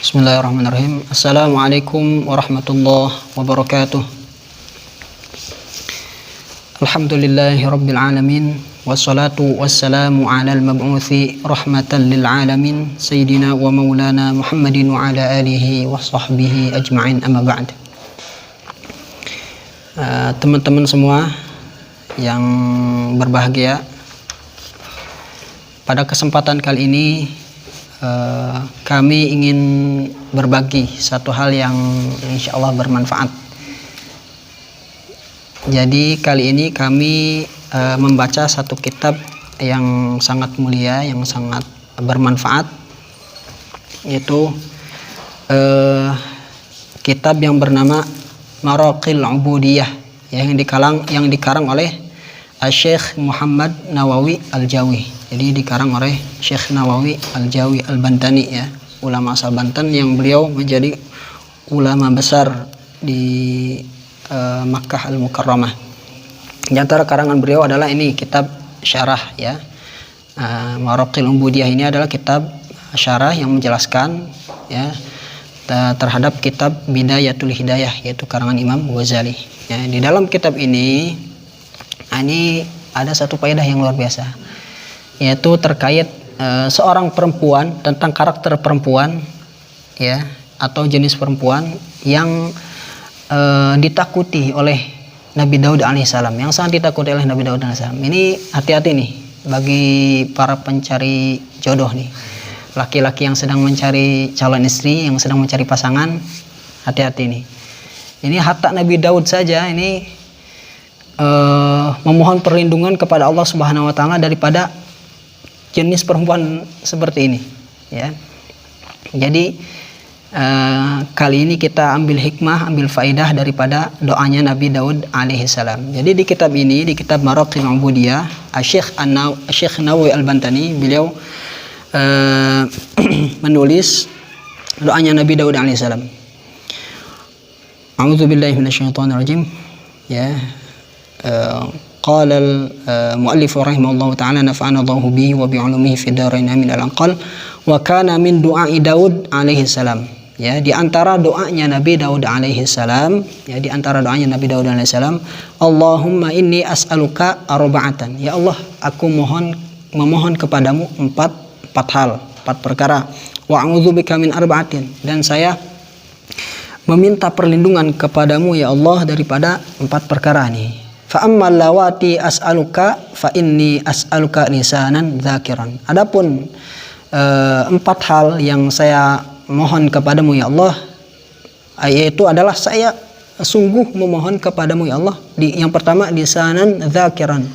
Bismillahirrahmanirrahim. Assalamualaikum warahmatullahi wabarakatuh. Alhamdulillahi rabbil alamin. Wassalatu wassalamu ala al-mab'uthi rahmatan lil alamin Sayyidina wa maulana Muhammadin wa ala alihi wa sahbihi ajma'in, amma ba'd. Teman-teman semua yang berbahagia, pada kesempatan kali ini kami ingin berbagi satu hal yang insya Allah bermanfaat. Jadi kali ini kami membaca satu kitab yang sangat mulia, yang sangat bermanfaat, yaitu kitab yang bernama Maraqil Ubudiyah, yang dikarang oleh Syekh Muhammad Nawawi Al-Jawi. Jadi dikarang oleh Syekh Nawawi Al-Jawi Al-Bantani, ya, ulama asal Banten yang beliau menjadi ulama besar di Makkah Al-Mukarramah. Di antara karangan beliau adalah ini kitab syarah, ya. Maraqil Ubudiyah ini adalah kitab syarah yang menjelaskan, ya, terhadap kitab Bidayatul Hidayah, yaitu karangan Imam Ghazali. Ya, di dalam kitab ini ada satu faedah yang luar biasa, yaitu terkait seorang perempuan, tentang karakter perempuan, ya, atau jenis perempuan yang ditakuti oleh Nabi Daud alaihissalam, yang sangat ditakuti oleh Nabi Daud alaihissalam. Ini hati-hati nih bagi para pencari jodoh nih, laki-laki yang sedang mencari calon istri, yang sedang mencari pasangan, hati-hati nih. Ini hatta Nabi Daud saja ini memohon perlindungan kepada Allah Subhanahu wa taala daripada jenis perempuan seperti ini, ya. Jadi kali ini kita ambil hikmah, ambil faidah daripada doanya Nabi Daud alaihissalam. Jadi di kitab ini, di kitab Maraqil Ubudiyah, Syekh Nawawi Al-Bantani, beliau menulis doanya Nabi Daud alaihissalam. A'udzubillahi minasyaitonirrajim, ya. Qala al-muallif rahimahullahu ta'ala nafa'ana Allahu bihi wa bi'ulumihi fid dharain amin al-anqal wa kana min du'a'i Daud alaihi salam. Ya, di antara doanya Nabi Daud alaihi salam, ya, di antara doanya Nabi Daud alaihi salam, Allahumma inni as'aluka arba'atan. Ya Allah, aku memohon kepadamu empat perkara. Wa a'udzubika min arba'atin, dan saya meminta perlindungan kepadamu ya Allah daripada empat perkara ini. Fa ammal lawati as'aluka fa inni as'aluka lisanan dzakiran. Adapun empat hal yang saya mohon kepadamu ya Allah, yaitu adalah saya sungguh memohon kepadamu ya Allah. Yang pertama, lisanan dzakiran,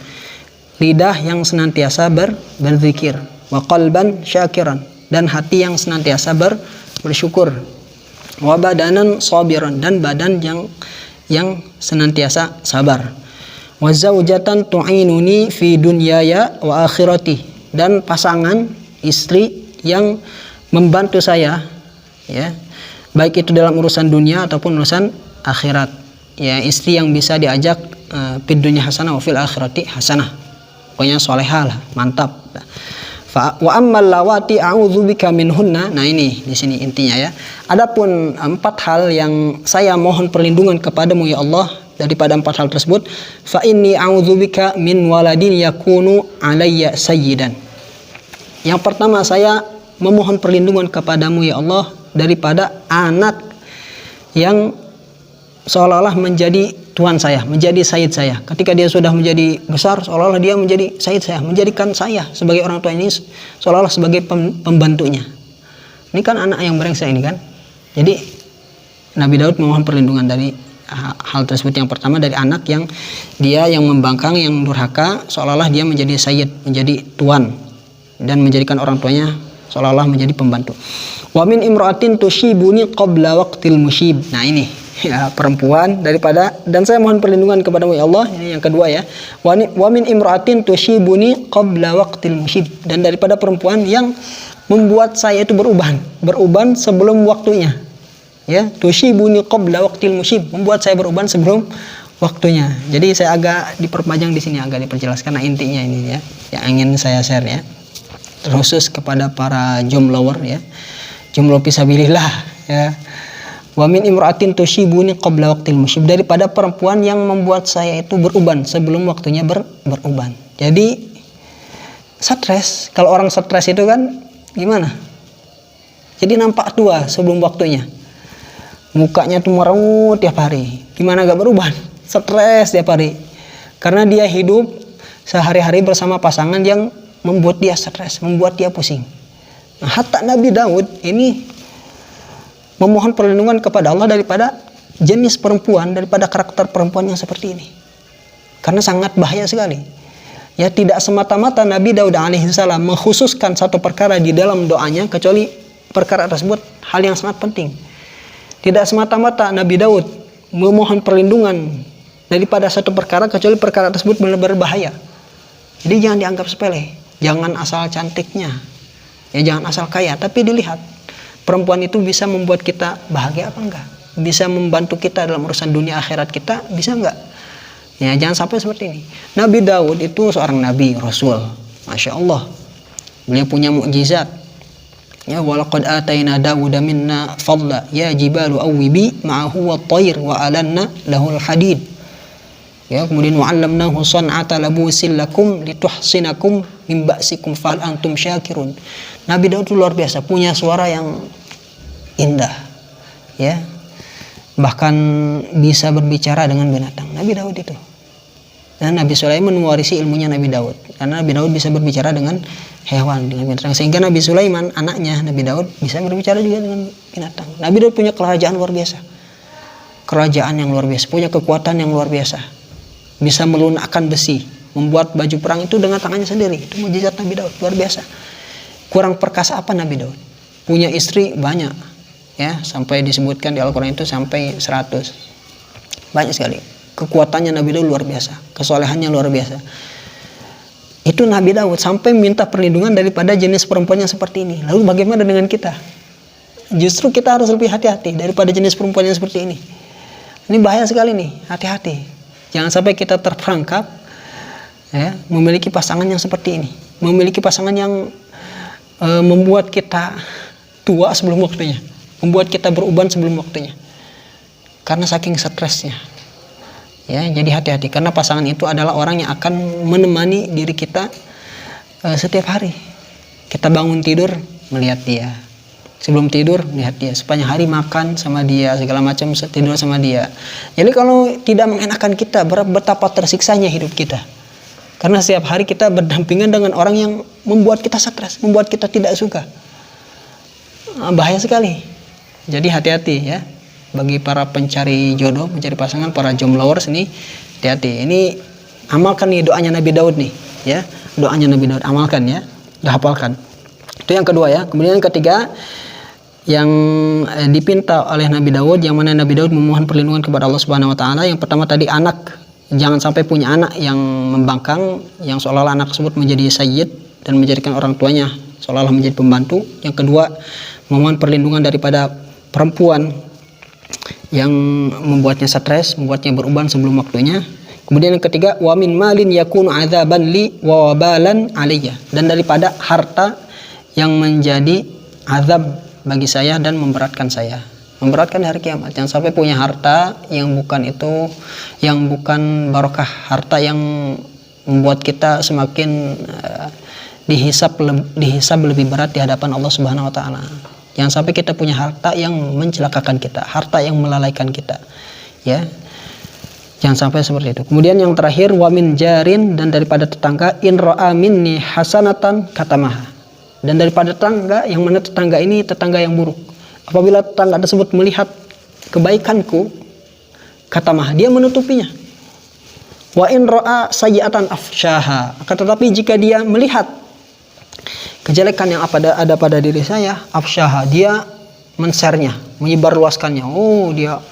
lidah yang senantiasa berzikir, wa qalban syakiran, dan hati yang senantiasa bersyukur, wa badanan sabiran, dan badan yang senantiasa sabar, wa zaujatan tu'inuni fi dunyaya wa akhirati, dan pasangan istri yang membantu saya, ya, baik itu dalam urusan dunia ataupun urusan akhirat, ya, istri yang bisa diajak fid dunya hasanah wa fil akhirati hasanah, pokoknya solehah lah, mantap. Wa ammal lawati a'udzubika minhunna. Nah, ini di sini intinya, ya. Adapun empat hal yang saya mohon perlindungan kepadamu ya Allah daripada empat hal tersebut, fa inni a'udzubika min waladin yakunu alayya sayyidan. Yang pertama, saya memohon perlindungan kepadamu ya Allah daripada anak yang seolah-olah menjadi tuan saya, menjadi sayyid saya. Ketika dia sudah menjadi besar, seolah-olah dia menjadi sayyid saya, menjadikan saya sebagai orang tua ini seolah-olah sebagai pembantunya. Ini kan anak yang brengsek ini kan. Jadi Nabi Daud memohon perlindungan dari hal tersebut. Yang pertama, dari anak yang dia yang membangkang, yang durhaka, seolah-olah dia menjadi sayyid, menjadi tuan, dan menjadikan orang tuanya seolah-olah menjadi pembantu. Wa min imra'atin tushibuni qabla waqtil mushib. Nah, ini, ya, perempuan daripada, dan saya mohon perlindungan kepadamu ya Allah. Ini yang kedua, ya. Wa min imra'atin tushibuni qabla waqtil mushib, dan daripada perempuan yang membuat saya itu beruban sebelum waktunya. Ya, tushibuni qabla waqtil mushib, membuat saya beruban sebelum waktunya. Jadi saya agak diperpanjang di sini, agak diperjelaskan. Nah, intinya ini, ya, yang ingin saya share, ya, terkhusus kepada para jomblower, ya, jomblo fisabilillah ya. Wa min imra'atin tushibuni qabla waqtil musyib, daripada perempuan yang membuat saya itu beruban sebelum waktunya beruban. Jadi stres, kalau orang stres itu kan gimana? Jadi nampak tua sebelum waktunya. Mukanya tuh merengut tiap hari. Gimana gak beruban? Stres tiap hari. Karena dia hidup sehari-hari bersama pasangan yang membuat dia stres, membuat dia pusing. Nah, hatta Nabi Daud ini memohon perlindungan kepada Allah daripada jenis perempuan, daripada karakter perempuan yang seperti ini. Karena sangat bahaya sekali. Ya, tidak semata-mata Nabi Daud alaihissalam mengkhususkan satu perkara di dalam doanya, kecuali perkara tersebut hal yang sangat penting. Tidak semata-mata Nabi Daud memohon perlindungan daripada satu perkara, kecuali perkara tersebut benar-benar bahaya. Jadi jangan dianggap sepele. Jangan asal cantiknya, ya jangan asal kaya, tapi dilihat perempuan itu bisa membuat kita bahagia apa enggak, bisa membantu kita dalam urusan dunia akhirat kita, bisa enggak? Ya jangan sampai seperti ini. Nabi Daud itu seorang nabi, rasul, masya Allah, beliau punya mukjizat. Ya, walaqad ataina Dawuda minna fadla ya jibalu awwibi ma'ahu wat-tayr wa alanna lahul hadid. Ya, kemudian wa'allamnahu san'ata labusin lakum lituhsinakum min ba'sikum fal antum syakirun. Nabi Daud itu luar biasa, punya suara yang indah. Ya. Bahkan bisa berbicara dengan binatang. Nabi Daud itu. Dan Nabi Sulaiman mewarisi ilmunya Nabi Daud. Karena Nabi Daud bisa berbicara dengan hewan, dengan binatang. Sehingga Nabi Sulaiman, anaknya Nabi Daud, bisa berbicara juga dengan binatang. Nabi Daud punya kerajaan luar biasa. Kerajaan yang luar biasa, punya kekuatan yang luar biasa. Bisa melunakkan besi, membuat baju perang itu dengan tangannya sendiri. Itu mukjizat Nabi Daud, luar biasa. Kurang perkasa apa Nabi Daud? Punya istri banyak, ya, sampai disebutkan di Al-Quran itu sampai 100. Banyak sekali. Kekuatannya Nabi Daud luar biasa, kesolehannya luar biasa. Itu Nabi Daud sampai minta perlindungan daripada jenis perempuan yang seperti ini. Lalu bagaimana dengan kita? Justru kita harus lebih hati-hati daripada jenis perempuan yang seperti ini. Ini bahaya sekali nih, hati-hati. Jangan sampai kita terperangkap, ya, memiliki pasangan yang seperti ini, memiliki pasangan yang membuat kita tua sebelum waktunya, membuat kita beruban sebelum waktunya, karena saking stresnya. Ya, jadi hati-hati, karena pasangan itu adalah orang yang akan menemani diri kita setiap hari. Kita bangun tidur melihat dia, sebelum tidur melihat dia, sepanjang hari makan sama dia, segala macam tidur sama dia. Jadi kalau tidak mengenakan kita, betapa tersiksanya hidup kita. Karena setiap hari kita berdampingan dengan orang yang membuat kita stres, membuat kita tidak suka. Bahaya sekali. Jadi hati-hati ya. Bagi para pencari jodoh, mencari pasangan, para jombloers ini, hati-hati. Ini amalkan nih doanya Nabi Daud nih, ya. Doanya Nabi Daud, amalkan ya. Hafalkan. Itu yang kedua ya. Kemudian yang ketiga, yang dipinta oleh Nabi Daud, yang mana Nabi Daud memohon perlindungan kepada Allah Subhanahu wa taala. Yang pertama tadi anak, jangan sampai punya anak yang membangkang, yang seolah-olah anak tersebut menjadi sayyid dan menjadikan orang tuanya seolah-olah menjadi pembantu. Yang kedua, memohon perlindungan daripada perempuan yang membuatnya stres, membuatnya beruban sebelum waktunya. Kemudian yang ketiga, wa min malin yakunu adzaban li wa wabalan alayya, dan daripada harta yang menjadi azab bagi saya dan memberatkan saya, memberatkan hari kiamat. Jangan sampai punya harta yang bukan itu, yang bukan barokah, harta yang membuat kita semakin dihisab lebih berat di hadapan Allah Subhanahu wa taala. Jangan sampai kita punya harta yang mencelakakan kita, harta yang melalaikan kita, ya. Jangan sampai seperti itu. Kemudian yang terakhir, wa min jarin, dan daripada tetangga, in ra'a minni hasanatan katamaha, dan daripada tetangga yang mana tetangga ini tetangga yang buruk. Apabila tetangga tersebut melihat kebaikanku, katamaha, dia menutupinya. Wa in ra'a sayyi'atan afshaha, akan tetapi jika dia melihat kejelekan yang ada pada diri saya, afshaha, dia men-share-nya, menyebarluaskannya. Oh, dia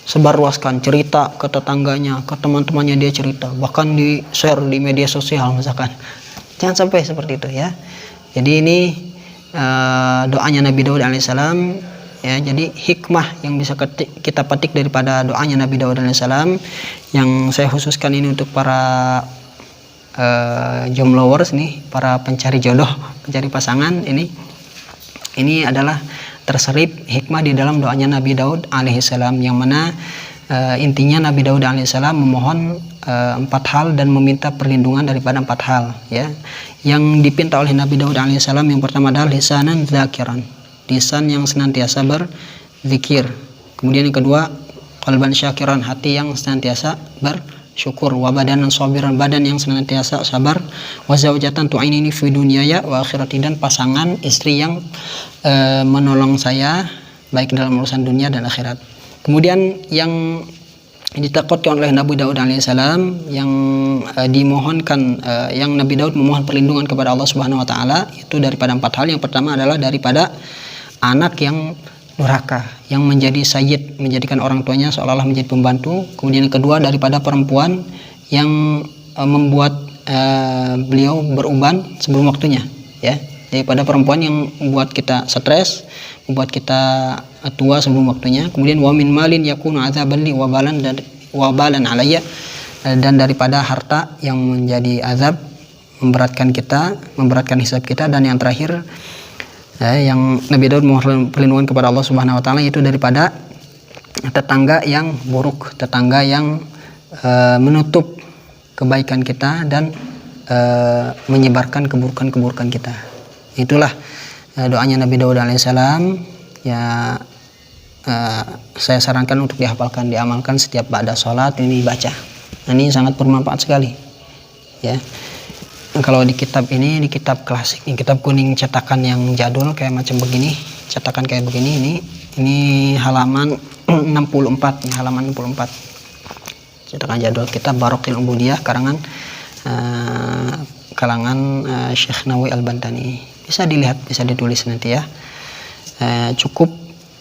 sebarluaskan, cerita ke tetangganya, ke teman-temannya, dia cerita, bahkan di-share di media sosial misalkan. Jangan sampai seperti itu ya. Jadi ini doanya Nabi Daud alaihissalam ya. Jadi hikmah yang bisa kita petik daripada doanya Nabi Daud alaihissalam, yang saya khususkan ini untuk para jombloers nih, para pencari jodoh, pencari pasangan, ini adalah terselip hikmah di dalam doanya Nabi Daud alaihissalam, yang mana intinya Nabi Daud alaihissalam memohon 4 hal dan meminta perlindungan daripada 4 hal, ya, yang dipinta oleh Nabi Daud alaihissalam. Yang pertama adalah lisanan zakiran, lisan yang senantiasa berzikir. Kemudian yang kedua, qalban syakiran, hati yang senantiasa bersyukur. Wa badanan sabiran, badan yang senantiasa sabar. Wa zaujatan tu'inini fi dunyaya wa akhirati, dan pasangan istri yang menolong saya baik dalam urusan dunia dan akhirat. Kemudian yang ditakutkan oleh Nabi Daud alaihissalam, yang dimohonkan, yang Nabi Daud memohon perlindungan kepada Allah Subhanahu wa taala, itu daripada 4 hal. Yang pertama adalah daripada anak yang durhaka, yang menjadi sayyid, menjadikan orang tuanya seolah-olah menjadi pembantu. Kemudian yang kedua, daripada perempuan yang membuat beliau beruban sebelum waktunya, ya, daripada perempuan yang membuat kita stres, membuat kita tua sebelum waktunya. Kemudian wa min malin yakunu adzaban li wabalan alayya, dan daripada harta yang menjadi azab, memberatkan kita, memberatkan hisab kita. Dan yang terakhir, yang Nabi Daud mohon perlindungan kepada Allah Subhanahu wa taala, itu daripada tetangga yang buruk, tetangga yang menutup kebaikan kita dan menyebarkan keburukan-keburukan kita. Itulah doanya Nabi Daud alaihissalam, ya. Saya sarankan untuk dihafalkan, diamalkan setiap ba'da sholat ini dibaca. Ini sangat bermanfaat sekali, ya. Kalau di kitab ini, di kitab klasik, di kitab kuning cetakan yang jadul kayak macam begini, cetakan kayak begini, ini halaman 64, ini halaman 64, cetakan jadul kitab Barokil Ubudiyah karangan Syekh Nawawi Al-Bantani. Bisa dilihat, bisa ditulis nanti, ya.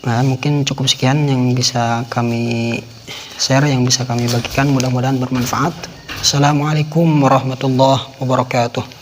Mungkin cukup sekian yang bisa kami share, yang bisa kami bagikan. Mudah-mudahan bermanfaat. Assalamualaikum warahmatullahi wabarakatuh.